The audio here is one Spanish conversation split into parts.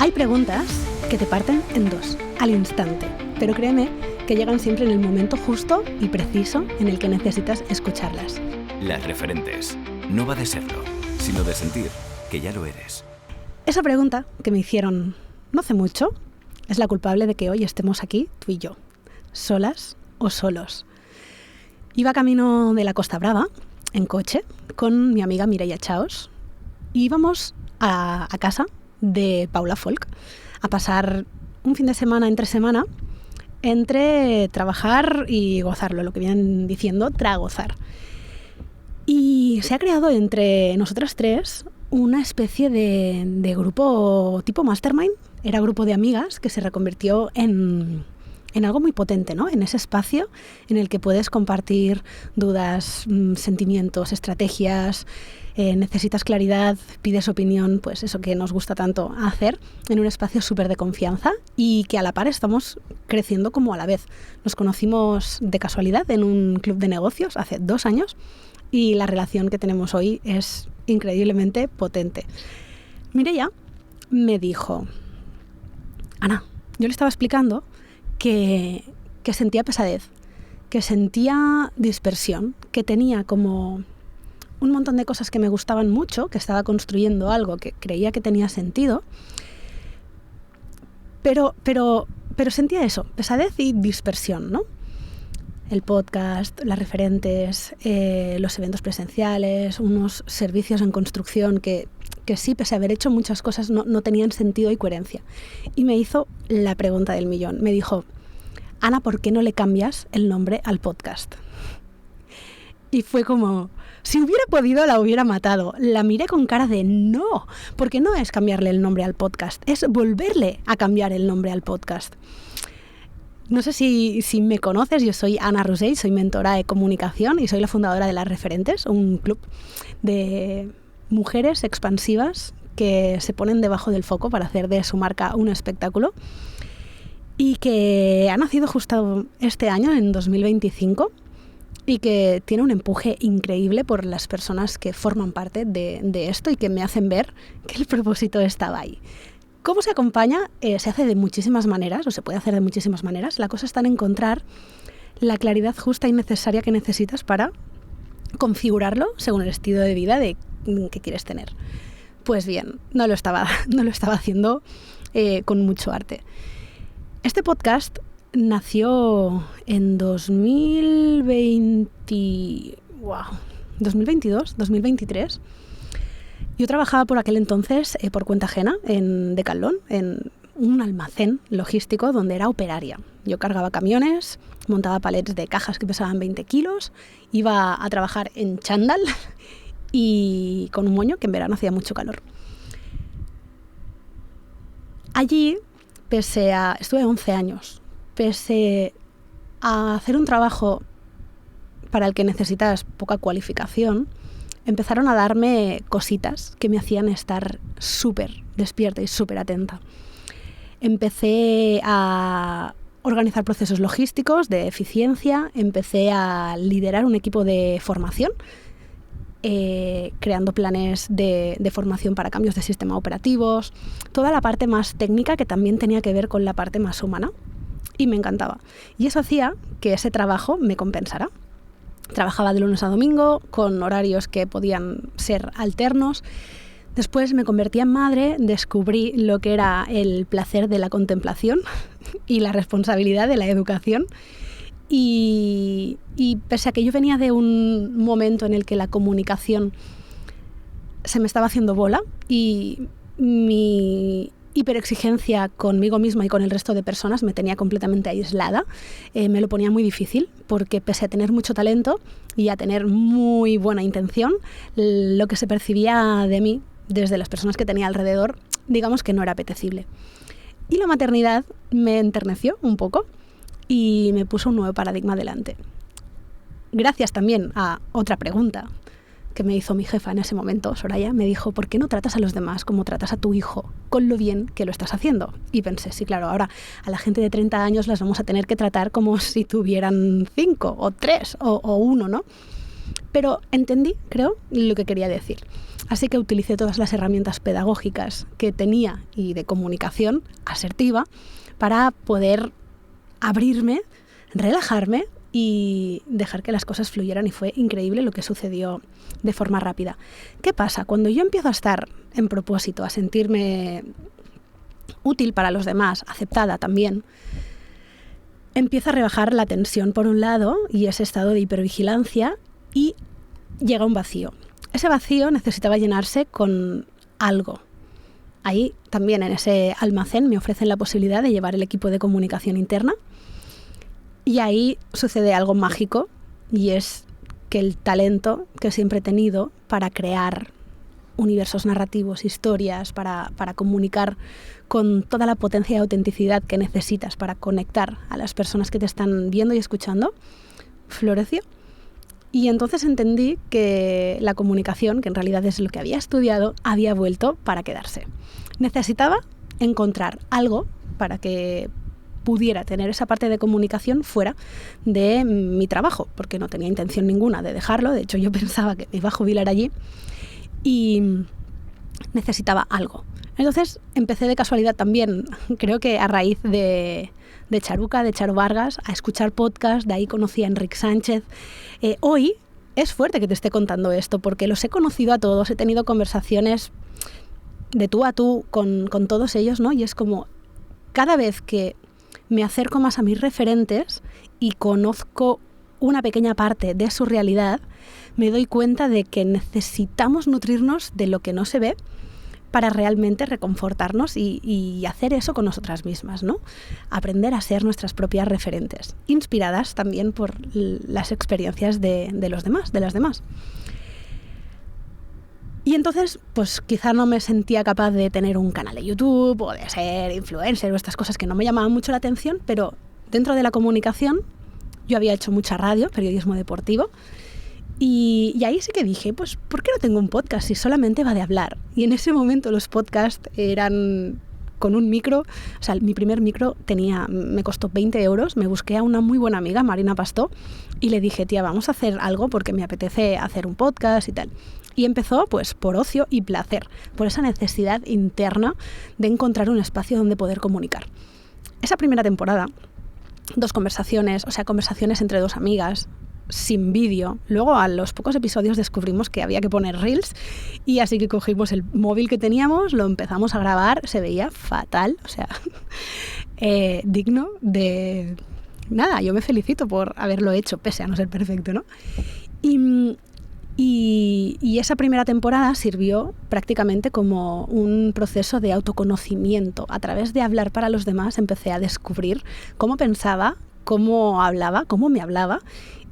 Hay preguntas que te parten en dos, al instante, pero créeme que llegan siempre en el momento justo y preciso en el que necesitas escucharlas. Las referentes. No va de serlo, sino de sentir que ya lo eres. Esa pregunta que me hicieron no hace mucho es la culpable de que hoy estemos aquí, tú y yo, solas o solos. Iba camino de la Costa Brava, en coche, con mi amiga Mireia Chaos, y íbamos a casa de Paula Folk a pasar un fin de semana entre semana entre trabajar y gozarlo, lo que vienen diciendo, tragozar. Y se ha creado entre nosotras tres una especie de grupo tipo mastermind. Era grupo de amigas que se reconvirtió en algo muy potente, ¿no? En ese espacio en el que puedes compartir dudas, sentimientos, estrategias, necesitas claridad, pides opinión, pues eso que nos gusta tanto hacer, en un espacio súper de confianza y que a la par estamos creciendo como a la vez. Nos conocimos de casualidad en un club de negocios hace 2 años y la relación que tenemos hoy es increíblemente potente. Mireia me dijo: Ana, yo le estaba explicando que sentía pesadez, que sentía dispersión, que tenía como un montón de cosas que me gustaban mucho, que estaba construyendo algo que creía que tenía sentido, pero sentía eso, pesadez y dispersión, ¿no? El podcast, las referentes, los eventos presenciales, unos servicios en construcción que sí, pese a haber hecho muchas cosas, no tenían sentido y coherencia. Y me hizo la pregunta del millón. Me dijo: Ana, ¿por qué no le cambias el nombre al podcast? Y fue como, si hubiera podido, la hubiera matado. La miré con cara de no, porque no es cambiarle el nombre al podcast, es volverle a cambiar el nombre al podcast. No sé si me conoces, yo soy Ana Rosell, soy mentora de comunicación y soy la fundadora de Las Referentes, un club de mujeres expansivas que se ponen debajo del foco para hacer de su marca un espectáculo y que ha nacido justo este año, en 2025, y que tiene un empuje increíble por las personas que forman parte de esto y que me hacen ver que el propósito estaba ahí. ¿Cómo se acompaña? Se hace de muchísimas maneras, o se puede hacer de muchísimas maneras. La cosa está en encontrar la claridad justa y necesaria que necesitas para configurarlo según el estilo de vida que quieres tener. Pues bien, no lo estaba haciendo con mucho arte. Este podcast nació en 2022, 2023. Yo trabajaba por aquel entonces por cuenta ajena en Decathlon, en un almacén logístico donde era operaria. Yo cargaba camiones, montaba palets de cajas que pesaban 20 kilos, iba a trabajar en chándal y con un moño, que en verano hacía mucho calor. Allí, estuve 11 años, pese a hacer un trabajo para el que necesitas poca cualificación, empezaron a darme cositas que me hacían estar súper despierta y súper atenta. Empecé a organizar procesos logísticos de eficiencia, empecé a liderar un equipo de formación, creando planes de formación para cambios de sistema operativos, toda la parte más técnica que también tenía que ver con la parte más humana, y me encantaba. Y eso hacía que ese trabajo me compensara. Trabajaba de lunes a domingo, con horarios que podían ser alternos. Después me convertí en madre, descubrí lo que era el placer de la contemplación y la responsabilidad de la educación. Y pese a que yo venía de un momento en el que la comunicación se me estaba haciendo bola y mi hiperexigencia conmigo misma y con el resto de personas me tenía completamente aislada, me lo ponía muy difícil, porque pese a tener mucho talento y a tener muy buena intención, lo que se percibía de mí desde las personas que tenía alrededor, digamos que no era apetecible. Y la maternidad me enterneció un poco y me puso un nuevo paradigma delante. Gracias también a otra pregunta que me hizo mi jefa en ese momento, Soraya, me dijo: ¿por qué no tratas a los demás como tratas a tu hijo, con lo bien que lo estás haciendo? Y pensé, sí, claro, ahora a la gente de 30 años las vamos a tener que tratar como si tuvieran 5 o 3 o 1, ¿no? Pero entendí, creo, lo que quería decir. Así que utilicé todas las herramientas pedagógicas que tenía y de comunicación asertiva para poder abrirme, relajarme y dejar que las cosas fluyeran, y fue increíble lo que sucedió de forma rápida. ¿Qué pasa? Cuando yo empiezo a estar en propósito, a sentirme útil para los demás, aceptada también, empieza a rebajar la tensión por un lado y ese estado de hipervigilancia, y llega un vacío. Ese vacío necesitaba llenarse con algo. Ahí también, en ese almacén, me ofrecen la posibilidad de llevar el equipo de comunicación interna, y ahí sucede algo mágico, y es que el talento que siempre he tenido para crear universos narrativos, historias, para comunicar con toda la potencia y autenticidad que necesitas para conectar a las personas que te están viendo y escuchando, floreció. Y entonces entendí que la comunicación, que en realidad es lo que había estudiado, había vuelto para quedarse. Necesitaba encontrar algo para que pudiera tener esa parte de comunicación fuera de mi trabajo, porque no tenía intención ninguna de dejarlo. De hecho, yo pensaba que me iba a jubilar allí y necesitaba algo. Entonces empecé de casualidad también, creo que a raíz de Charuca, de Charo Vargas, a escuchar podcast. De ahí conocí a Enric Sánchez. Hoy es fuerte que te esté contando esto, porque los he conocido a todos, he tenido conversaciones de tú a tú con todos ellos, ¿no? Y es como, cada vez que me acerco más a mis referentes y conozco una pequeña parte de su realidad, me doy cuenta de que necesitamos nutrirnos de lo que no se ve para realmente reconfortarnos y hacer eso con nosotras mismas, ¿no? Aprender a ser nuestras propias referentes, inspiradas también por las experiencias de los demás, de las demás. Y entonces, pues quizá no me sentía capaz de tener un canal de YouTube o de ser influencer o estas cosas que no me llamaban mucho la atención, pero dentro de la comunicación yo había hecho mucha radio, periodismo deportivo, y ahí sí que dije, pues ¿por qué no tengo un podcast si solamente va de hablar? Y en ese momento los podcasts eran con un micro, o sea, mi primer micro me costó 20 euros, me busqué a una muy buena amiga, Marina Pastó, y le dije, tía, vamos a hacer algo porque me apetece hacer un podcast y tal. Y empezó pues por ocio y placer, por esa necesidad interna de encontrar un espacio donde poder comunicar. Esa primera temporada, 2 conversaciones, o sea, conversaciones entre 2 amigas, sin vídeo. Luego a los pocos episodios descubrimos que había que poner reels, y así que cogimos el móvil que teníamos, lo empezamos a grabar, se veía fatal, o sea, digno de... Nada, yo me felicito por haberlo hecho, pese a no ser perfecto, ¿no? Y esa primera temporada sirvió prácticamente como un proceso de autoconocimiento. A través de hablar para los demás empecé a descubrir cómo pensaba, cómo hablaba, cómo me hablaba,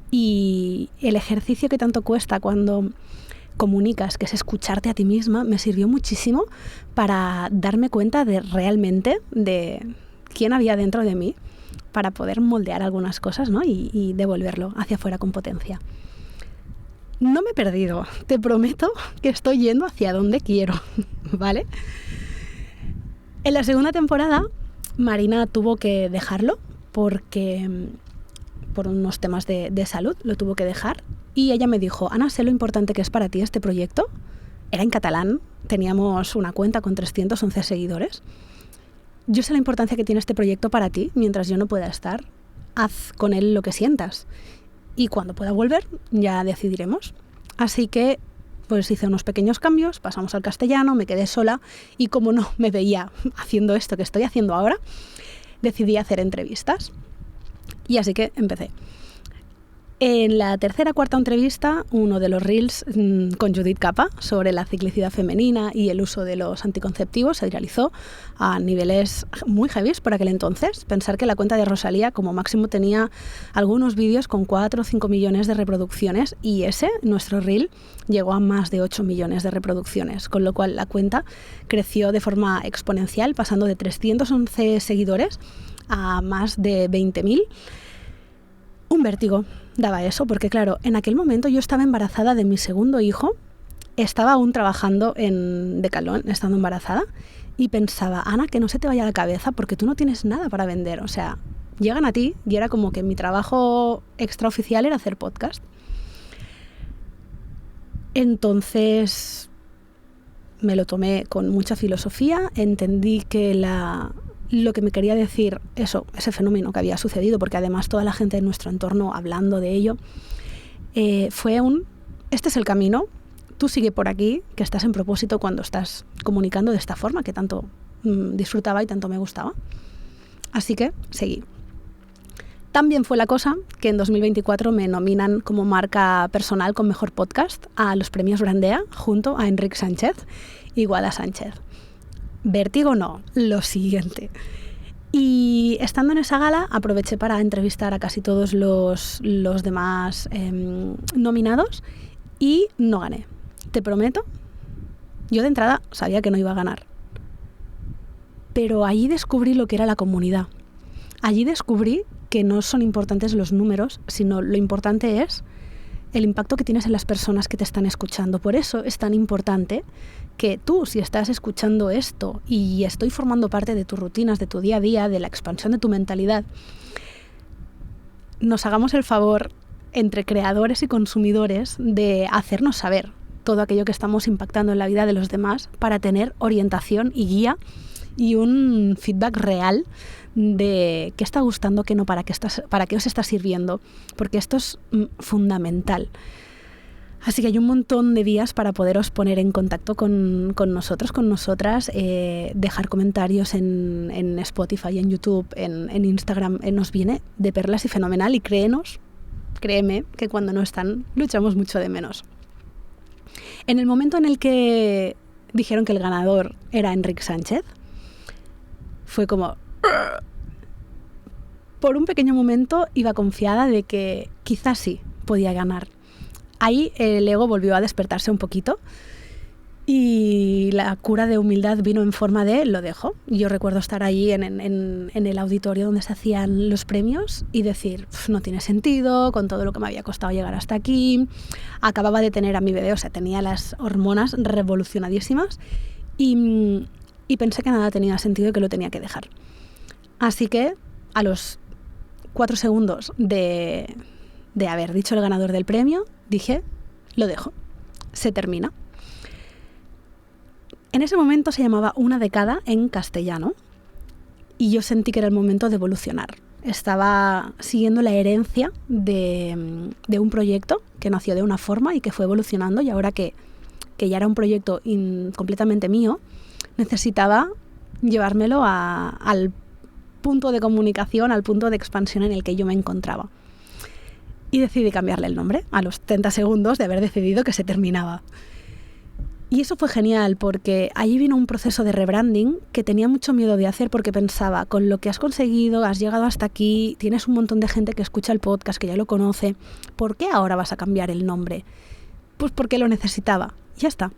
y el ejercicio que tanto cuesta cuando comunicas, que es escucharte a ti misma, me sirvió muchísimo para darme cuenta de realmente de quién había dentro de mí, para poder moldear algunas cosas, ¿no? y devolverlo hacia afuera con potencia. No me he perdido, te prometo que estoy yendo hacia donde quiero, ¿vale? En la segunda temporada, Marina tuvo que dejarlo porque por unos temas de salud lo tuvo que dejar, y ella me dijo, Ana, sé lo importante que es para ti este proyecto. Era en catalán, teníamos una cuenta con 311 seguidores. Yo sé la importancia que tiene este proyecto para ti mientras yo no pueda estar. Haz con él lo que sientas. Y cuando pueda volver, ya decidiremos. Así que, pues hice unos pequeños cambios, pasamos al castellano, me quedé sola, y como no me veía haciendo esto que estoy haciendo ahora, decidí hacer entrevistas. Y así que empecé. En la tercera o cuarta entrevista, uno de los reels con Judith Capa sobre la ciclicidad femenina y el uso de los anticonceptivos se realizó a niveles muy heavies por aquel entonces. Pensar que la cuenta de Rosalía como máximo tenía algunos vídeos con 4 o 5 millones de reproducciones, y nuestro reel, llegó a más de 8 millones de reproducciones, con lo cual la cuenta creció de forma exponencial, pasando de 311 seguidores a más de 20.000. Un vértigo daba eso, porque claro, en aquel momento yo estaba embarazada de mi segundo hijo, estaba aún trabajando en Decathlon, estando embarazada, y pensaba, Ana, que no se te vaya la cabeza porque tú no tienes nada para vender, o sea, llegan a ti, y era como que mi trabajo extraoficial era hacer podcast. Entonces me lo tomé con mucha filosofía, entendí que lo que me quería decir, ese fenómeno que había sucedido, porque además toda la gente de nuestro entorno hablando de ello, fue este es el camino, tú sigue por aquí, que estás en propósito cuando estás comunicando de esta forma que tanto disfrutaba y tanto me gustaba. Así que seguí. También fue la cosa que en 2024 me nominan como marca personal con mejor podcast a los premios Brandea junto a Enric Sánchez y Guada Sánchez. Vértigo no, lo siguiente. Y estando en esa gala aproveché para entrevistar a casi todos los demás nominados y no gané. Te prometo, yo de entrada sabía que no iba a ganar. Pero allí descubrí lo que era la comunidad. Allí descubrí que no son importantes los números, sino lo importante es el impacto que tienes en las personas que te están escuchando. Por eso es tan importante que tú, si estás escuchando esto y estoy formando parte de tus rutinas, de tu día a día, de la expansión de tu mentalidad, nos hagamos el favor entre creadores y consumidores de hacernos saber todo aquello que estamos impactando en la vida de los demás para tener orientación y guía y un feedback real de qué está gustando, qué no, para qué os está sirviendo, porque esto es fundamental. Así que hay un montón de vías para poderos poner en contacto con nosotros, con nosotras, dejar comentarios en Spotify, en YouTube, en Instagram. Nos viene de perlas y fenomenal, y créeme que cuando no están lo echamos mucho de menos. En el momento en el que dijeron que el ganador era Enric Sánchez, fue como... Por un pequeño momento iba confiada de que quizás sí podía ganar. Ahí el ego volvió a despertarse un poquito y la cura de humildad vino en forma de lo dejo. Yo recuerdo estar ahí en el auditorio donde se hacían los premios y decir, no tiene sentido, con todo lo que me había costado llegar hasta aquí. Acababa de tener a mi bebé, o sea, tenía las hormonas revolucionadísimas y pensé que nada tenía sentido y que lo tenía que dejar. Así que a los 4 segundos de haber dicho el ganador del premio, dije, lo dejo, se termina. En ese momento se llamaba Una década en castellano y yo sentí que era el momento de evolucionar. Estaba siguiendo la herencia de un proyecto que nació de una forma y que fue evolucionando, y ahora que ya era un proyecto completamente mío, necesitaba llevármelo al punto de comunicación, al punto de expansión en el que yo me encontraba. Y decidí cambiarle el nombre a los 30 segundos de haber decidido que se terminaba. Y eso fue genial, porque allí vino un proceso de rebranding que tenía mucho miedo de hacer, porque pensaba, con lo que has conseguido, has llegado hasta aquí, tienes un montón de gente que escucha el podcast, que ya lo conoce, ¿por qué ahora vas a cambiar el nombre? Pues porque lo necesitaba. Ya está.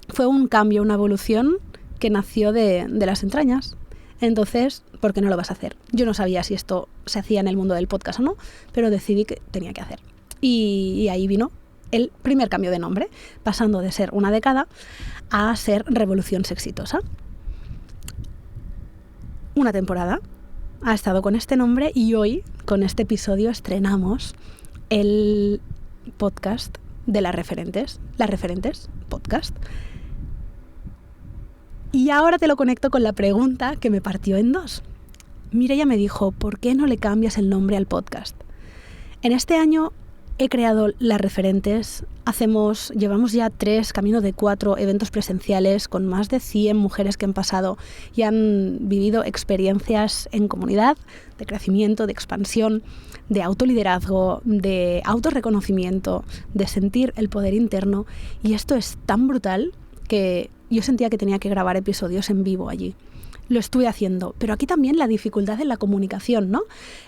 Fue un cambio, una evolución que nació de las entrañas. Entonces, ¿por qué no lo vas a hacer? Yo no sabía si esto se hacía en el mundo del podcast o no, pero decidí que tenía que hacer. Y ahí vino el primer cambio de nombre, pasando de ser Una década a ser Revolución Sexitosa. Una temporada ha estado con este nombre y hoy, con este episodio, estrenamos el podcast de Las Referentes Podcast. Y ahora te lo conecto con la pregunta que me partió en dos. Mireia me dijo, ¿por qué no le cambias el nombre al podcast? En este año he creado Las Referentes, llevamos ya 3, camino de 4 eventos presenciales con más de 100 mujeres que han pasado y han vivido experiencias en comunidad, de crecimiento, de expansión, de autoliderazgo, de autorreconocimiento, de sentir el poder interno, y esto es tan brutal que yo sentía que tenía que grabar episodios en vivo allí. Lo estuve haciendo, pero aquí también la dificultad en la comunicación, ¿no?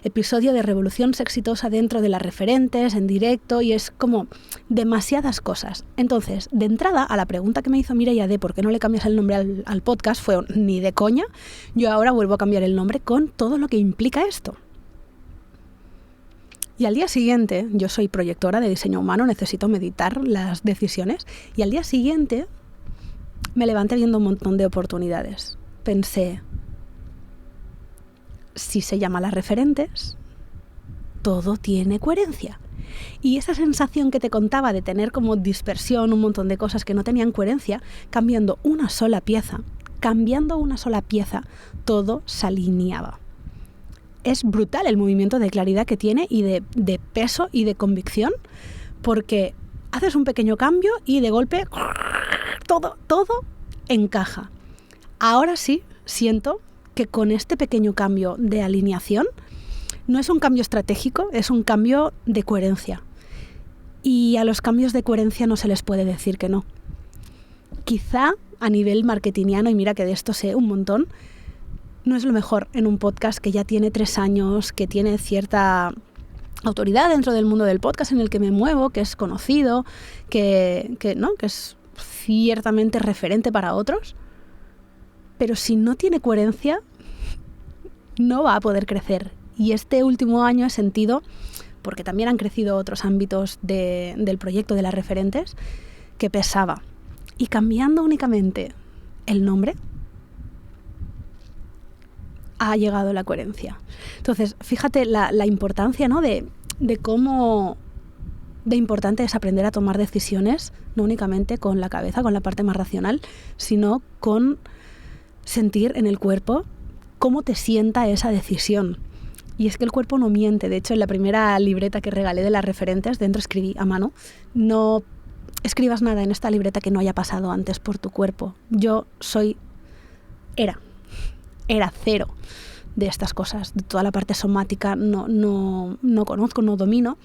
Episodio de Revolución Sexitosa dentro de Las Referentes, en directo, y es como demasiadas cosas. Entonces, de entrada, a la pregunta que me hizo Mireia de por qué no le cambias el nombre al podcast, fue ni de coña, yo ahora vuelvo a cambiar el nombre con todo lo que implica esto. Y al día siguiente, yo soy proyectora de diseño humano, necesito meditar las decisiones, y al día siguiente me levanté viendo un montón de oportunidades. Pensé, si se llama Las Referentes, todo tiene coherencia. Y esa sensación que te contaba de tener como dispersión, un montón de cosas que no tenían coherencia, cambiando una sola pieza, todo se alineaba. Es brutal el movimiento de claridad que tiene y de peso y de convicción, porque haces un pequeño cambio y de golpe todo encaja. Ahora sí siento que con este pequeño cambio de alineación no es un cambio estratégico, es un cambio de coherencia. Y a los cambios de coherencia no se les puede decir que no. Quizá a nivel marketingiano, y mira que de esto sé un montón, no es lo mejor en un podcast que ya tiene 3 años, que tiene cierta autoridad dentro del mundo del podcast en el que me muevo, que es conocido, que es ciertamente referente para otros. Pero si no tiene coherencia, no va a poder crecer. Y este último año he sentido, porque también han crecido otros ámbitos del proyecto de las referentes, que pesaba. Y cambiando únicamente el nombre, ha llegado la coherencia. Entonces, fíjate la importancia, ¿no? de cómo de importante es aprender a tomar decisiones, no únicamente con la cabeza, con la parte más racional, sino con sentir en el cuerpo cómo te sienta esa decisión. Y es que el cuerpo no miente. De hecho, en la primera libreta que regalé de las referentes, dentro escribí a mano: no escribas nada en esta libreta que no haya pasado antes por tu cuerpo. Yo era cero de estas cosas, de toda la parte somática no conozco, no domino,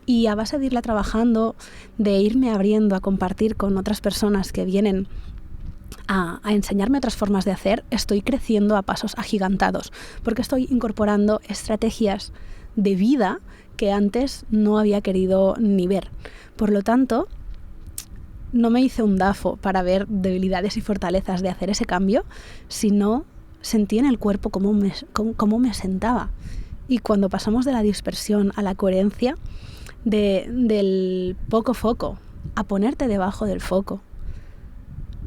y a base de irla trabajando, de irme abriendo a compartir con otras personas que vienen a enseñarme otras formas de hacer, estoy creciendo a pasos agigantados, porque estoy incorporando estrategias de vida que antes no había querido ni ver. Por lo tanto, no me hice un dafo para ver debilidades y fortalezas de hacer ese cambio, sino sentí en el cuerpo cómo me sentaba. Y cuando pasamos de la dispersión a la coherencia, del poco foco a ponerte debajo del foco,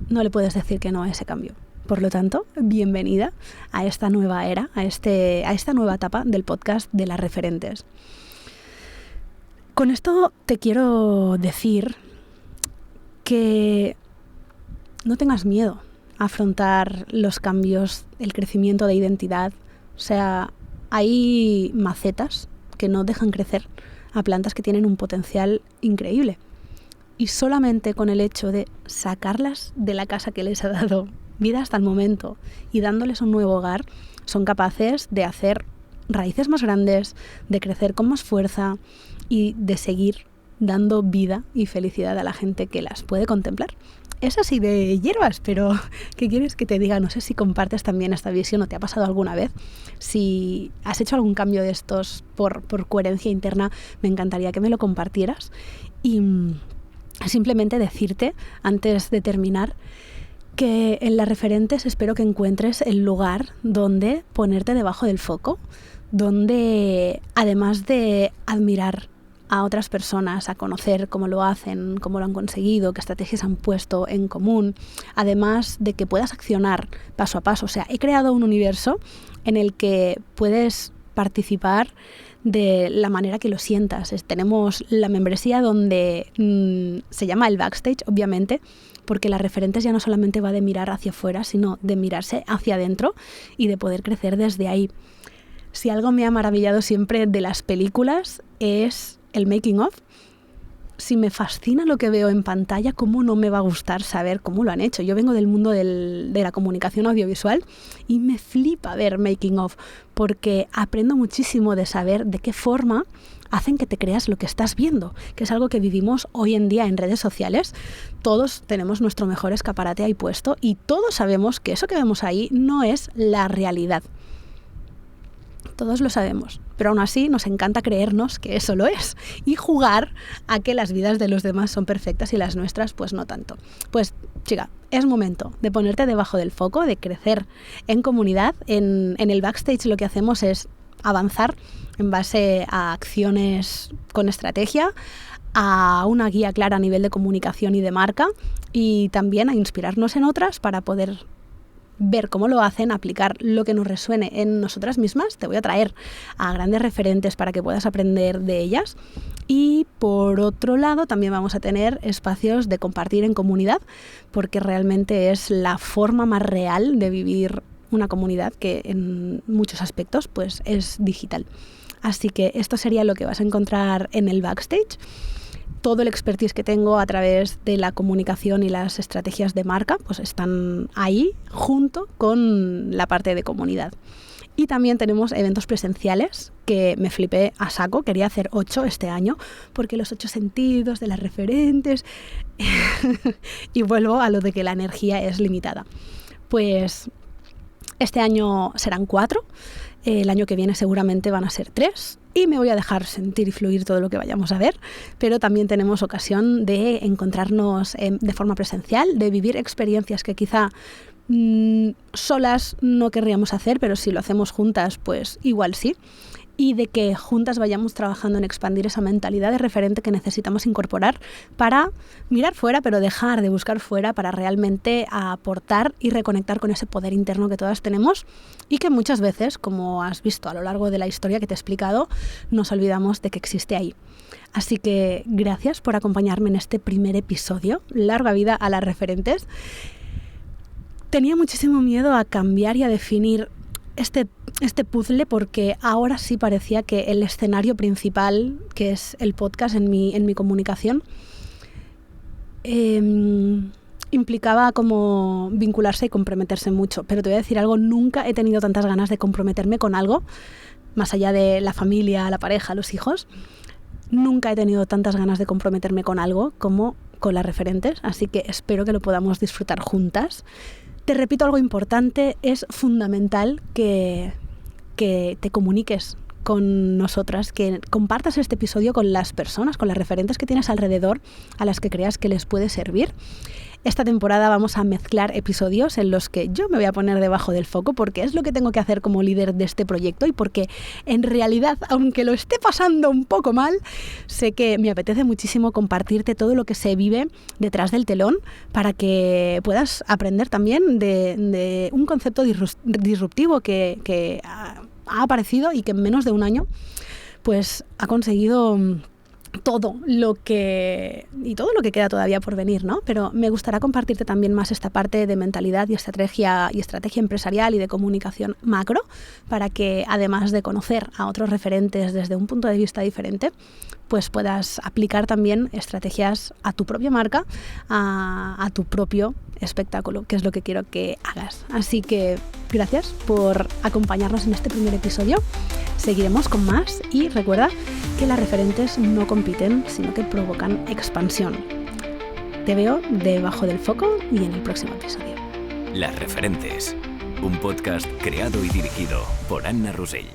no le puedes decir que no a ese cambio. Por lo tanto, bienvenida a esta nueva era, a esta nueva etapa del podcast de las referentes. Con esto te quiero decir que no tengas miedo a afrontar los cambios, el crecimiento de identidad. O sea, hay macetas que no dejan crecer a plantas que tienen un potencial increíble. Y solamente con el hecho de sacarlas de la casa que les ha dado vida hasta el momento y dándoles un nuevo hogar, son capaces de hacer raíces más grandes, de crecer con más fuerza y de seguir dando vida y felicidad a la gente que las puede contemplar. Es así de hierbas, pero ¿qué quieres que te diga? No sé si compartes también esta visión o te ha pasado alguna vez. Si has hecho algún cambio de estos por coherencia interna, me encantaría que me lo compartieras. Y simplemente decirte, antes de terminar, que en las referentes espero que encuentres el lugar donde ponerte debajo del foco, donde además de admirar a otras personas, a conocer cómo lo hacen, cómo lo han conseguido, qué estrategias han puesto en común, además de que puedas accionar paso a paso. O sea, he creado un universo en el que puedes participar de la manera que lo sientas. Tenemos la membresía donde se llama el backstage, obviamente, porque las referentes ya no solamente va de mirar hacia afuera, sino de mirarse hacia adentro y de poder crecer desde ahí. Si algo me ha maravillado siempre de las películas es el making of. Si me fascina lo que veo en pantalla, ¿cómo no me va a gustar saber cómo lo han hecho? Yo vengo del mundo de la comunicación audiovisual y me flipa ver making of, porque aprendo muchísimo de saber de qué forma hacen que te creas lo que estás viendo, que es algo que vivimos hoy en día en redes sociales. Todos tenemos nuestro mejor escaparate ahí puesto y todos sabemos que eso que vemos ahí no es la realidad. Todos lo sabemos, pero aún así nos encanta creernos que eso lo es y jugar a que las vidas de los demás son perfectas y las nuestras pues no tanto. Pues chica, es momento de ponerte debajo del foco, de crecer en comunidad. En el backstage lo que hacemos es avanzar en base a acciones con estrategia, a una guía clara a nivel de comunicación y de marca, y también a inspirarnos en otras para poder ver cómo lo hacen, aplicar lo que nos resuene en nosotras mismas. Te voy a traer a grandes referentes para que puedas aprender de ellas. Y por otro lado, también vamos a tener espacios de compartir en comunidad, porque realmente es la forma más real de vivir una comunidad que en muchos aspectos pues es digital. Así que esto sería lo que vas a encontrar en el backstage. Todo el expertise que tengo a través de la comunicación y las estrategias de marca pues están ahí junto con la parte de comunidad. Y también tenemos eventos presenciales que me flipé a saco. Quería hacer 8 este año porque los 8 sentidos de las referentes y vuelvo a lo de que la energía es limitada. Pues este año serán 4, el año que viene seguramente van a ser 3 y me voy a dejar sentir y fluir todo lo que vayamos a ver, pero también tenemos ocasión de encontrarnos de forma presencial, de vivir experiencias que quizá solas no querríamos hacer, pero si lo hacemos juntas pues igual sí, y de que juntas vayamos trabajando en expandir esa mentalidad de referente que necesitamos incorporar para mirar fuera, pero dejar de buscar fuera para realmente aportar y reconectar con ese poder interno que todas tenemos y que muchas veces, como has visto a lo largo de la historia que te he explicado, nos olvidamos de que existe ahí. Así que gracias por acompañarme en este primer episodio. Larga vida a las referentes. Tenía muchísimo miedo a cambiar y a definir este puzzle porque ahora sí parecía que el escenario principal, que es el podcast en mi comunicación, implicaba como vincularse y comprometerse mucho. Pero te voy a decir algo, nunca he tenido tantas ganas de comprometerme con algo, más allá de la familia, la pareja, los hijos. Nunca he tenido tantas ganas de comprometerme con algo como con las referentes, así que espero que lo podamos disfrutar juntas. Te repito algo importante, es fundamental que te comuniques con nosotras, que compartas este episodio con las personas, con las referentes que tienes alrededor, a las que creas que les puede servir. Esta temporada vamos a mezclar episodios en los que yo me voy a poner debajo del foco porque es lo que tengo que hacer como líder de este proyecto y porque en realidad, aunque lo esté pasando un poco mal, sé que me apetece muchísimo compartirte todo lo que se vive detrás del telón para que puedas aprender también de un concepto disruptivo que ha aparecido y que en menos de un año pues ha conseguido todo lo que queda todavía por venir, ¿no? Pero me gustaría compartirte también más esta parte de mentalidad y estrategia empresarial y de comunicación macro para que, además de conocer a otros referentes desde un punto de vista diferente, pues puedas aplicar también estrategias a tu propia marca, a tu propio espectáculo, que es lo que quiero que hagas. Así que gracias por acompañarnos en este primer episodio. Seguiremos con más y recuerda que las referentes no compiten, sino que provocan expansión. Te veo debajo del foco y en el próximo episodio. Las referentes, un podcast creado y dirigido por Anna Rosell.